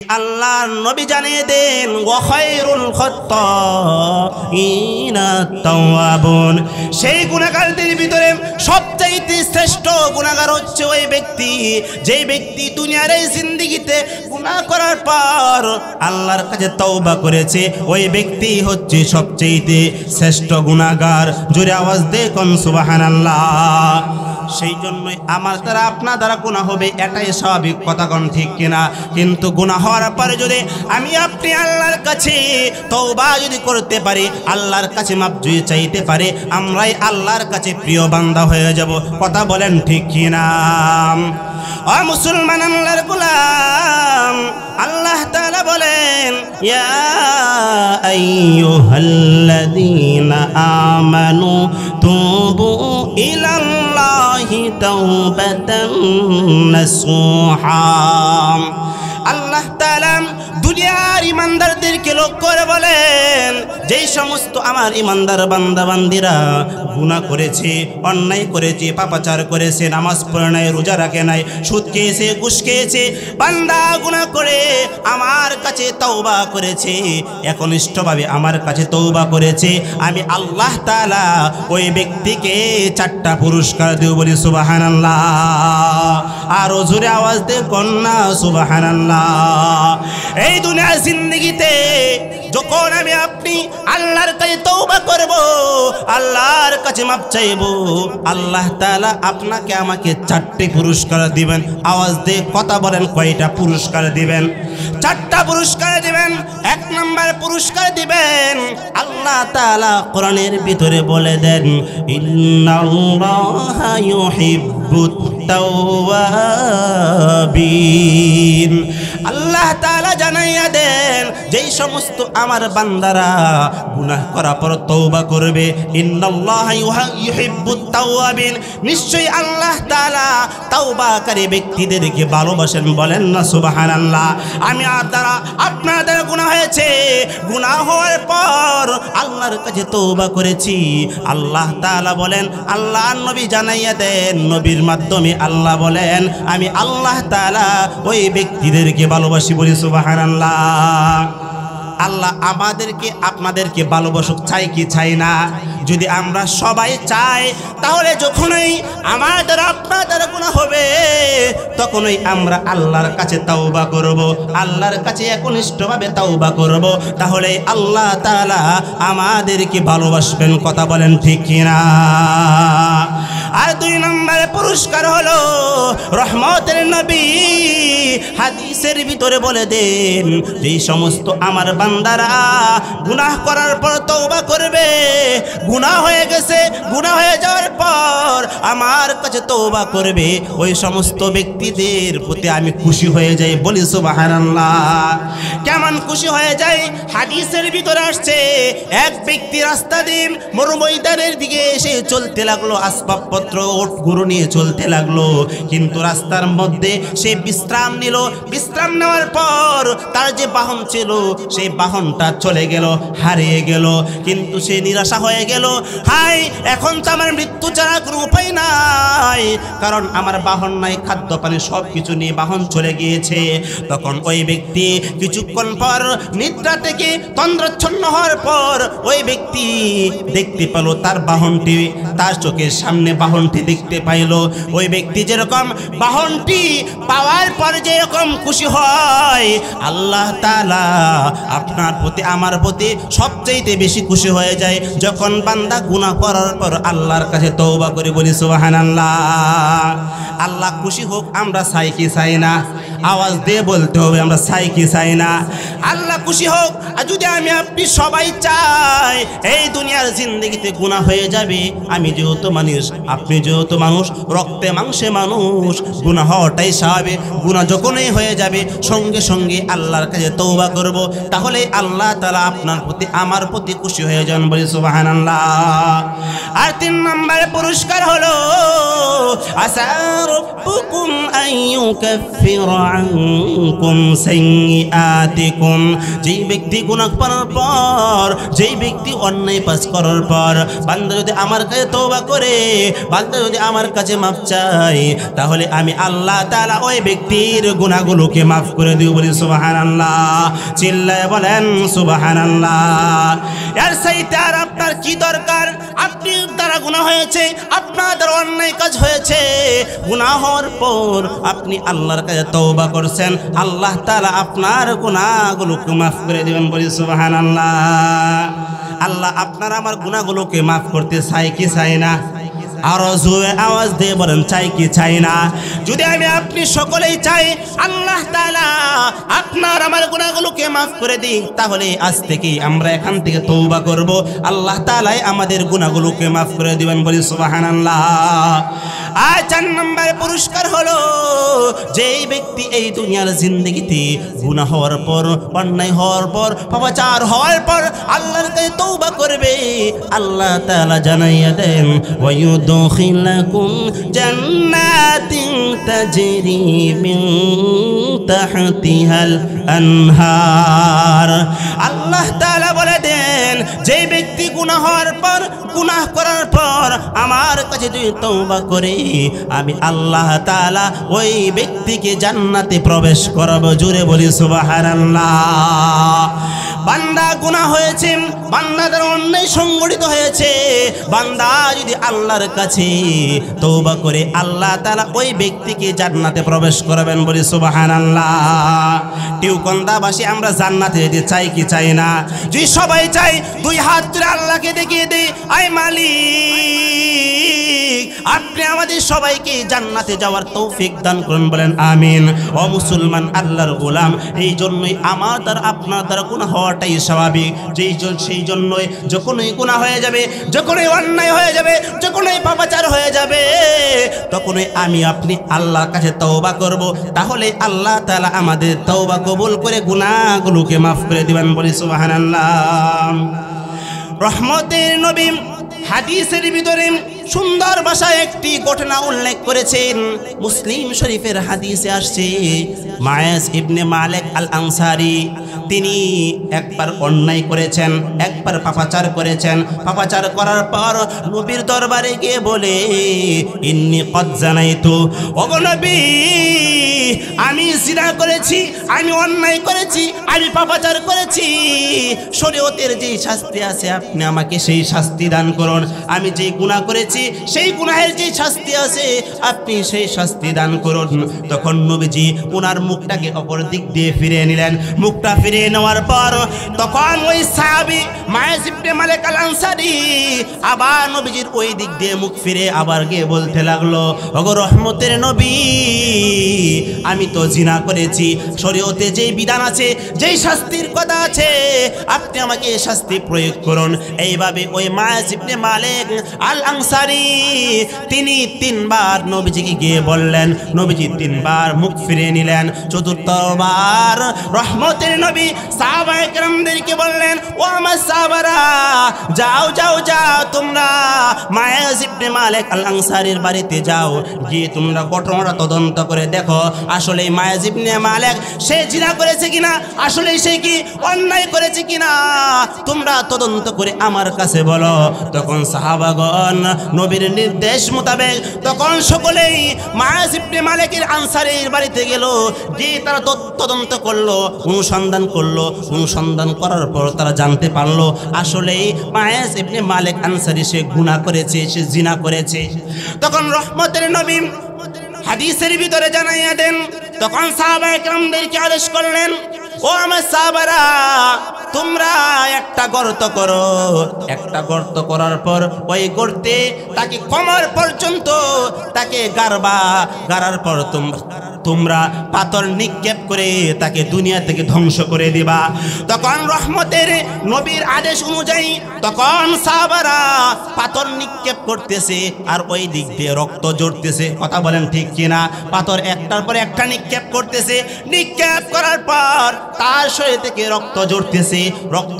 আল্লাহর নবী জানিয়ে দেন ওয়া খায়রুল খাত্তাইনা তাওয়াবুন, সেই গুনাহগারদের ভিতরে সবচেয়ে শ্রেষ্ঠ গুনাহগার হচ্ছে ওই ব্যক্তি যেই ব্যক্তি দুনিয়ার এই জিন্দেগিতে গুনাহ করার পর আল্লাহর কাছে তওবা করেছে, ওই ব্যক্তি হচ্ছে সবচেয়ে শ্রেষ্ঠ গুনাহগার। জোরে আওয়াজ দিয়ে কোন সুবহানাল্লাহ। সেই জন্যই আমার দ্বারা আপনার দ্বারা গুনাহ হবে, এটাই স্বাভাবিক কথা, কোন ঠিক কিনা? কিন্তু গুনাহ হওয়ার পরে যদি আমি আপনি আল্লাহর কাছে তওবা যদি করতে পারি, আল্লাহর কাছে মাপ যদি চাইতে পারি, আমরাই আল্লাহর কাছে প্রিয় বান্দা হয়ে যাব। কথা বলেন ঠিক কিনা? ও মুসলমান আল্লাহর গোলাম, আল্লাহ তাআলা বলেন ইয়া আইয়ুহাল্লাযীনা আমানু তুবু ইলাল্লাহি তাওবাতান নাসুহা। আল্লাহ তাআলা দুনিয়ার ইমানদারদেরকে লক্ষ্য করে বলেন, যেই সমস্ত আমার ইমানদার বান্দা বান্দিরা গুনাহ করেছে, অন্যায় করেছে, পাপাচার করেছে, নামাজ পড়ে নাই, রোজা রাখে নাই, সুদ খেয়েছে, ঘুষ খেয়েছে, বান্দা গুনাহ করে আমার কাছে তওবা করেছে, একনিষ্ঠভাবে আমার কাছে তওবা করেছে, আমি আল্লাহ তাআলা ওই ব্যক্তিকে 4টা পুরস্কার দেব। বলি সুবহানাল্লাহ। আর জোরে আওয়াজ দিয়ে কন্যা সুবহানাল্লাহ। এই দুনিয়ার জিন্দেগিতে যখন আমি আপনি আল্লাহর কাছে তওবা করব, আল্লাহর কাছে মাপ চাইব, আল্লাহ তাআলা আপনাকে আমাকে 4টি পুরস্কার দিবেন। আওয়াজ দিয়ে কথা বলেন, কয়টা পুরস্কার দিবেন? 4টা পুরস্কার দিবেন। 1 নম্বর পুরস্কার দিবেন, আল্লাহ তাআলা কোরআনের ভিতরে বলে দেন ইন্নাল্লাহা ইউহিব্বুত তাওয়াবিন। আল্লাহ তাআলা জানাইয়া দেন, যেই সমস্ত আমার বান্দারা গুনাহ করার পর তওবা করবে, ইন্নাল্লাহা ইউহিব্বুত তাওয়াবিন, নিশ্চয়ই আল্লাহ তাআলা তওবাকারী ব্যক্তিদেরকে ভালোবাসেন। বলেন না সুবহানাল্লাহ। আমি আপনার দ্বারা গুনাহ হয়েছে, গুনাহ হওয়ার পর আল্লাহর কাছে তওবা করেছি, আল্লাহ তাআলা বলেন, আল্লাহর নবী জানাইয়া দেন, নবীর মাধ্যমে আল্লাহ বলেন, আমি আল্লাহ তাআলা ওই ব্যক্তিদেরকে ভালোবাসি। বলি সুবহানাল্লাহ। আল্লাহ আমাদেরকে আপনাদেরকে ভালোবাসুক, চাই কি চাই না? যদি আমরা সবাই চাই, তাহলে যখনই আমার দ্বারা আপনার দ্বারা গুনাহ হবে, তখনই আমরা আল্লাহর কাছে তওবা করব, আল্লাহর কাছে একনিষ্ঠভাবে তওবা করব, তাহলে আল্লাহ তাআলা আমাদেরকে ভালোবাসবেন। কথা বলেন ঠিক কিনা? আর 2 নম্বরে পুরস্কার হলো রহমতের নবী হাদিসের ভিতরে বলে দেন, যেই সমস্ত আমার বান্দারা গুনাহ করার পর তওবা করবে, গুনাহ হয়ে গেছে, গুনাহ হয়ে যাওয়ার পর আমার কাছে তওবা করবে, ওই সমস্ত ব্যক্তিদের প্রতি আমি খুশি হয়ে যাই। বলি সুবহানাল্লাহ। কেমন খুশি হয়ে যাই? হাদিসের ভিতরে আসছে, এক ব্যক্তি রাস্তা দিন মরুময়দানের দিকে এসে চলতে লাগলো, আসবাবপত্র ওট গরু নিয়ে চলতে লাগলো, কিন্তু রাস্তার মধ্যে সে বিশ্রাম নিল। বিশ্রাম নেওয়ার পর তার যে বাহন ছিল, সেই বাহনটা চলে গেল, হারিয়ে গেল, কিন্তু সে নিরাশা হয়ে গেল, হাই এখন তো আমার মৃত্যু ছাড়া কোনো উপায় নাই, কারণ আমার বাহন নাই, খাদ্য পানি সব কিছু নিয়ে বাহন চলে গিয়েছে। তখন ওই ব্যক্তি কিছুক্ষণ পর নিদ্রা থেকে তন্দ্রাচ্ছন্ন হওয়ার পর ওই ব্যক্তি দেখতে পেল তার বাহনটি, তার চোখের সামনে বাহনটি দেখতে পাইল। ওই ব্যক্তি যেরকম বাহনটি পাওয়ার পর যেরকম খুশি হয়, আল্লাহ তাআলা আপনার প্রতি আমার প্রতি সবচেয়ে বেশি খুশি হয়ে যায় যখন বান্দা গুনাহ করার পর আল্লাহর কাছে তওবা করে। বলি সুবহানাল্লাহ। আল্লাহ খুশি হোক, আমরা চাই কি চাই না? আওয়াজ দিয়ে বলতে হবে, আমরা চাই কি চাই না? আল্লাহ খুশি হোক। আর যদি আমি আপনি সবাই চাই এই দুনিয়ার জিন্দেগিতে গুনাহ হয়ে যাবে, আমি যেহেতু মানুষ, আপনি যেহেতু মানুষ, রক্তে মাংসে মানুষ, গুনাহ হওয়াটাই স্বাভাবিক। গুনাহ যখনই হয়ে যাবে সঙ্গে সঙ্গে আল্লাহর কাছে তওবা করব, তাহলে আল্লাহ তাআলা আপনার প্রতি আমার প্রতি খুশি হয়ে যান। বলি সুবহানাল্লাহ। আর 3 নম্বরে পুরস্কার হলো আসা রাব্বুকুম আইয়ুকাফিরা আনকুম সাইয়্যাতিকুম। যেই ব্যক্তি গুনাহ করার পর, যেই ব্যক্তি অন্যায় পাস করার পর বান্দা যদি আমার কাছে তওবা করে, বান্দা যদি আমার কাছে মাফ চায়, তাহলে আমি আল্লাহ তাআলা ওই ব্যক্তির গুনাহগুলোকে মাফ করে দিব। বলি সুবহানাল্লাহ। সুবহানাল্লাহ, চিল্লায় বলেন সুবহানাল্লাহ। এর চাইতে আর আপনার কি দরকার? আপনি দ্বারা গুনাহ হয়েছে, আপনার দ্বারা অন্যায় কাজ হয়েছে, গুনাহ হওয়ার পর আপনি আল্লাহর কাছে তওবা করছেন, আল্লাহ তাআলা আপনার গুনাহগুলোকে মাফ করে দিবেন। বলি সুবহানাল্লাহ। আল্লাহ আপনার আমার গুনাহগুলোকে মাফ করতে চায় কি চায় না? আরো জোরে আওয়াজ দিয়ে বলেন, চাই কি চাই না? যদি আমি আপনি সকলেই চাই আল্লাহ তাআলা আপনার আমার গুনাহগুলোকে মাফ করে দিন, তাহলে আজ থেকে আমরা এখান থেকে তওবা করব, আল্লাহ তাআলাই আমাদের গুনাহগুলোকে মাফ করে দিবেন। বলি সুবহানাল্লাহ। আর 4 নম্বর পুরস্কার হলো, যেই ব্যক্তি এই দুনিয়ার জিন্দেগিতে গুনাহ হওয়ার পর, অন্যায় হওয়ার পর, পাপাচার হওয়ার পর আল্লাহর কাছে তওবা করবে, আল্লাহ তাআলা জানাইয়া দেন, ওয়ায়ুদখিলুকুম জান্নাতিন তাজরি মিন তাহতিহাল আনহার। আল্লাহ তাআলা বলে দেন, যেই ব্যক্তি গুনাহ হওয়ার পর, গুনাহ করার পর আমার কাছে যদি তওবা করে, আমি আল্লাহ তাআলা ওই ব্যক্তিকে জান্নাতে প্রবেশ করাবো। জোরে বলি সুবহানাল্লাহ। বান্দা গুনাহ হয়েছে, বান্দাদের অন্যায় সংগঠিত হয়েছে, বান্দা যদি আল্লাহর কাছে তওবা করে, আল্লাহ তাআলা ওই ব্যক্তিকে জান্নাতে প্রবেশ করাবেন। বলি সুবহানাল্লাহ। টিউকন্দাবাসী আমরা জান্নাতে যেতে চাই কি চাই না? যদি সবাই চাই, দুই হাত তুলে আল্লাহকে দেখিয়ে দেই, আয় মালিক, আপনি আমাদের সবাইকে জান্নাতে যাওয়ার তৌফিক দান করুন। বলেন আমিন। ও মুসলমান, আল্লাহর গোলাম, এই জন্যই আমার দ্বারা আপনার দ্বারা গুনাহ হওয়াটাই স্বাভাবিক। সেই জন্যই যখনই গুনাহ হয়ে যাবে, যখনই অন্যায় হয়ে যাবে, যখনই পাপাচার হয়ে যাবে, তখনই আমি আপনি আল্লাহর কাছে তওবা করব, তাহলে আল্লাহ তাআলা আমাদের তওবা কবুল করে গুনাহগুলোকে মাফ করে দিবেন। বলি সুবহানাল্লাহ। রহমতের নবী হাদিসের ভিতরে সুন্দর ভাষায় একটি ঘটনা উল্লেখ করেছেন। মুসলিম শরীফের হাদিসে আসছে, মায়েস ইবনে মালিক আল আনসারী, তিনি একবার অন্যায় করেছেন, একবার পাপাচার করেছেন। পাপাচার করার পর নবীর দরবারে গিয়ে বলে, ইন্নী কদ জানাইতু, ওগো নবী, আমি জিনা করেছি, আমি অন্যায় করেছি, আমি পাপাচার করেছি, শরীয়তের যে শাস্তি আছে আপনি আমাকে সেই শাস্তি দান করুন। আমি যে গুনাহ করেছি, সেই গুনাহের যে শাস্তি আছে আপনি সেই শাস্তি দান করুন। তখন নবীজি ওনার মুখটাকে অপর দিক দিয়ে ফিরিয়ে নিলেন। মুখটা ফিরিয়ে নেওয়ার পর তখন ওই সাহাবী মায়েস ইবনে মালিক আল আনসারী আবার নবীজির ওই দিক দিয়ে মুখ ফিরে আবার গিয়ে বলতে লাগলো, ওগো রহমতের নবী, আমি তো জিনা করেছি, শরীয়তে যেই বিধান আছে, যেই শাস্তির কথা আছে, আপনি আমাকে শাস্তি প্রয়োগ করুন। এইভাবে ওই মায়েস ইবনে মালিক আল আনসারী তিনি 3 বার নবীজিকে গিয়ে বললেন। নবীজি 3 বার মুখ ফিরিয়ে নিলেন। চতুর্থবার রহমতের নবী সাহাবায়ে কেরামদেরকে বললেন, ও আমার সাহাবারা, যাও যাও যাও, তোমরা মায়েস ইবনে মালিক আল আনসারীর বাড়িতে যাও, গিয়ে তোমরা ঘটনাটা তদন্ত করে দেখো, আসলে মায়েস ইবনে মালিক সে জিনা করেছে কিনা, আসলে সে কি অন্যায় করেছে কিনা, তোমরা তদন্ত করে আমার কাছে বলো। তখন সাহাবাগণ নবীর নির্দেশ মোতাবেক তখন সকলেই মায়েস ইবনে মালিকের আনসারীর বাড়িতে গেল, গিয়ে তারা তদন্ত করলো, অনুসন্ধান করার পর তারা জানতে পারলো আসলেই মায়েস ইবনে মালিক আনসারী সে গুনাহ করেছে, সে জিনা করেছে। তখন রহমতের নবী হাদিসের ভিতরে জানাইয়া দেন, তখন সাহাবায়ে কেরামদেরকে আদেশ করলেন, ও আমার সাহাবারা, তোমরা একটা গর্ত করো। একটা গর্ত করার পর ওই গর্তে তাকে কোমর পর্যন্ত তাকে গাড়ার পর তোমরা পাথর নিক্ষেপ করে তাকে দুনিয়া থেকে ধ্বংস করে দিবা। তখন রহমতের নবীর আদেশ অনুযায়ী তখন সাহাবারা পাথর নিক্ষেপ করতেছে, আর ওই দিক দিয়ে রক্ত ঝরতেছে। কথা বলেন ঠিক কিনা? পাথর একটার পর একটা নিক্ষেপ করতেছে, নিক্ষেপ করার পর তার শরীর থেকে রক্ত ঝরতেছে, রক্ত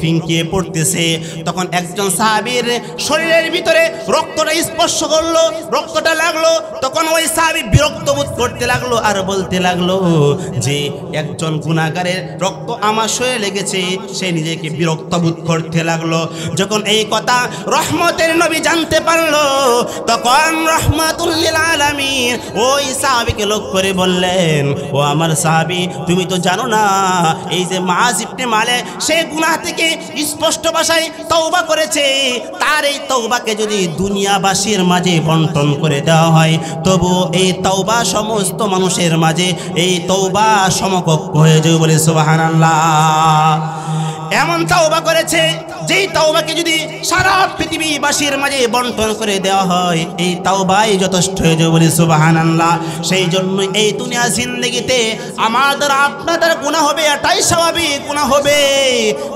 ফিঙ্কিয়ে পড়তেছে। তখন একজন সাহাবীর শরীরের ভিতরে রক্তটা স্পর্শ করলো, রক্তটা লাগলো। তখন ওই সাহাবী বিরক্ত বোধ করতে লাগলো, লাগলো আর বলতে লাগলো যে একজন গুনাহগারের রক্ত আমার শরীরে লেগেছে, সে নিজেকে বিরক্ত বোধ করতে লাগলো। যখন এই কথা রহমতের নবী জানতে পারলো, তখন রহমাতুল লিল আলামিন ওই সাহাবীকে লক্ষ্য করে বললেন, ও আমার সাহাবী, তুমি তো জানো না এই যে মুআজ ইবনে মালিক সে গুনাহ থেকে স্পষ্ট ভাষায় তওবা করেছে, তার এই তওবাকে যদি দুনিয়াবাসীর মাঝে বন্টন করে দেওয়া হয় তবু এই তওবা সমস্ত মানুষের মাঝে এই তওবা সমকক্ষ হয়ে যাবে। বলে সুবহানাল্লাহ। এমন তওবা করেছে যেই তওবাকে যদি সারা পৃথিবীবাসীর মাঝে বন্টন করে দেওয়া হয় এই তওবাই যথেষ্ট হয়ে যাবে। বলে সুবহানাল্লাহ। সেই জন্য এই দুনিয়া জিন্দেগিতে আমাদের আপনাদের গুনাহ হবে, এটাই স্বাভাবিক, গুনাহ হবে।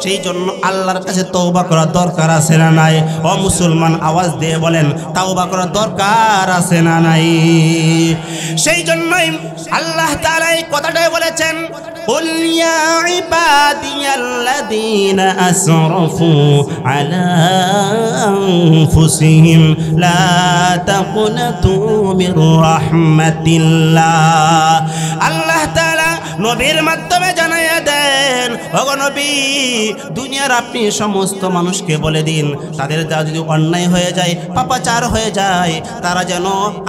সেই জন্য আল্লাহর কাছে তওবা করার দরকার আছে না নাই? ও মুসলমান, আওয়াজ দিয়ে বলেন, তওবা করার দরকার আছে না নাই? সেই জন্যই আল্লাহ তাআলা এই কথাটাই বলেছেন, قل يا عبادي الذين أسرفوا على أنفسهم لا تقنطوا من رحمة الله। আল্লাহ তাআলা নবীর মাধ্যমে জানাইয়া দেন, ওগো নবী, দুনিয়ার আপনি সমস্ত মানুষকে বলে দিন তাদের যা যদি অন্যায় হয়ে যায়, পাপাচার হয়ে যায়, তারা যেন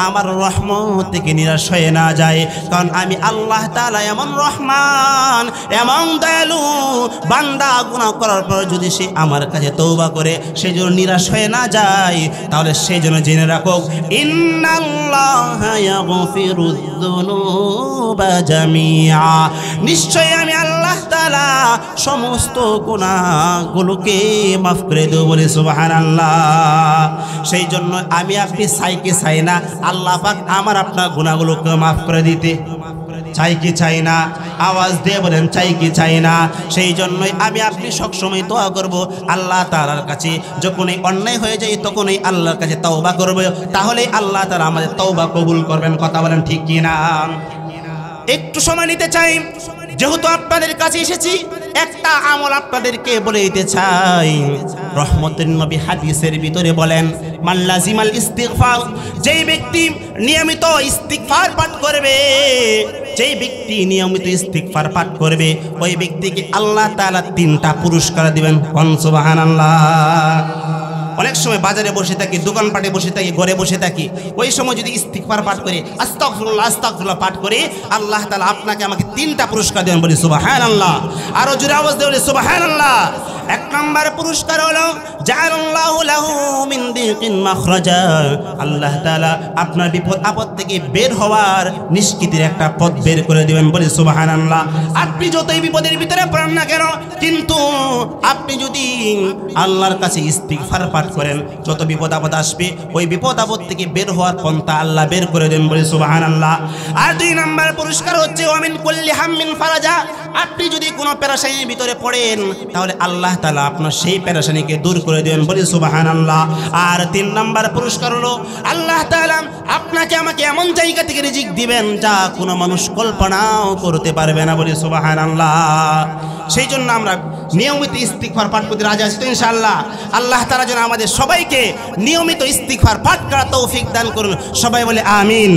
আমার রহমত থেকে নিরাশ হয়ে না যায়। কারণ আমি আল্লাহ তাআলা এমন রহমান, এমন দয়ালু, বান্দা গুনাহ করার পর যদি সে আমার কাছে তওবা করে সে যেন নিরাশ হয়ে না যায়, তাহলে সে যেন জেনে রাখুক, ইন্নাল্লাহা ইয়াগফিরুয যুনুবা জামিআ, নিশ্চয়ই আমি আল্লাহ তাআলা সমস্ত গুনাহগুলোকে মাফ করে দেব। বলে সুবহানাল্লাহ। সেই জন্য আমি আপনি চাইকে চাই না আল্লাহ পাক আমার আপনার গুনাহগুলোকে মাফ করে দিতে? চাই কি চাই না? আওয়াজ দিয়ে বলেন, চাই কি চাই না? সেই জন্যই আমি আপনি সবসময় দোয়া করব আল্লাহ তাআলার কাছে, যখনই অন্যায় হয়ে যায় তখনই আল্লাহর কাছে তওবা করব, তাহলেই আল্লাহ তাআলা আমাদের তওবা কবুল করবেন। কথা বলেন ঠিক কি না? একটু সময় নিতে চাই, যেহেতু আপনাদের কাছে এসেছি একটা আমল আপনাদেরকে বলে দিতে চাই। রহমতের নবী হাদিসের ভিতরে বলেন, মান লাজিমাল ইস্তিগফার, যেই ব্যক্তি নিয়মিত ইস্তিগফার পাঠ করবে, যেই ব্যক্তি নিয়মিত ইস্তিগফার পাঠ করবে ওই ব্যক্তিকে আল্লাহ তাআলা 3টা পুরস্কার দিবেন। সুবহানাল্লাহ। অনেক সময় বাজারে বসে থাকি, দোকানপাটে বসে থাকি, ঘরে বসে থাকি, ওই সময় যদি ইস্তিগফার পাঠ করে, আস্তাগফিরুল্লাহ আস্তাগফিরুল্লাহ পাঠ করে, আল্লাহ তাআলা আপনাকে আমাকে 3টা পুরস্কার দেবেন। বলি সুবহানাল্লাহ। আরো জোরে আওয়াজ দিয়ে বলি সুবহানাল্লাহ। 1 নম্বর পুরস্কার হলো জাআলাল্লাহু লাহু মিন দিকিন মাখরাজা, আল্লাহ তাআলা আপনার বিপদ আপদ থেকে বের হওয়ার নিষ্কৃতির একটা পথ বের করে দিবেন। বলি সুবহানাল্লাহ। আপনি যতই বিপদের ভিতরে পড়েন না কেন, কিন্তু আপনি যদি আল্লাহর কাছে ইস্তিগফার পাঠ করেন, যত বিপদ আপদ আসবে ওই বিপদ আপদ থেকে বের হওয়ার পন্থা আল্লাহ বের করে দেন। বলি সুবহানাল্লাহ। আর 2 নম্বর পুরস্কার হচ্ছে ওয়ামিন কুল্লি হাম্মিন ফারাজা, আপনি যদি কোনো পেরেশানির ভিতরে পড়েন তাহলে আল্লাহ তাআলা আপনার সেই পেরেশানিকে দূর করে দেবেন। বলি সুবহানাল্লাহ। আর 3 নম্বর পুরস্কার হলো আল্লাহ তাআলা আপনাকে আমাকে এমন জায়গা থেকে রিজিক দিবেন যা কোনো মানুষ কল্পনাও করতে পারবে না। বলি সুবহানাল্লাহ। সেই জন্য আমরা নিয়মিত ইস্তিগফার পাঠ করতে রাজি আছি তো ইনশাআল্লাহ। আল্লাহ তাআলা যেন আমাদের সবাইকে নিয়মিত ইস্তিগফার পাঠ করার তৌফিক দান করুন। সবাই বলে আমিন।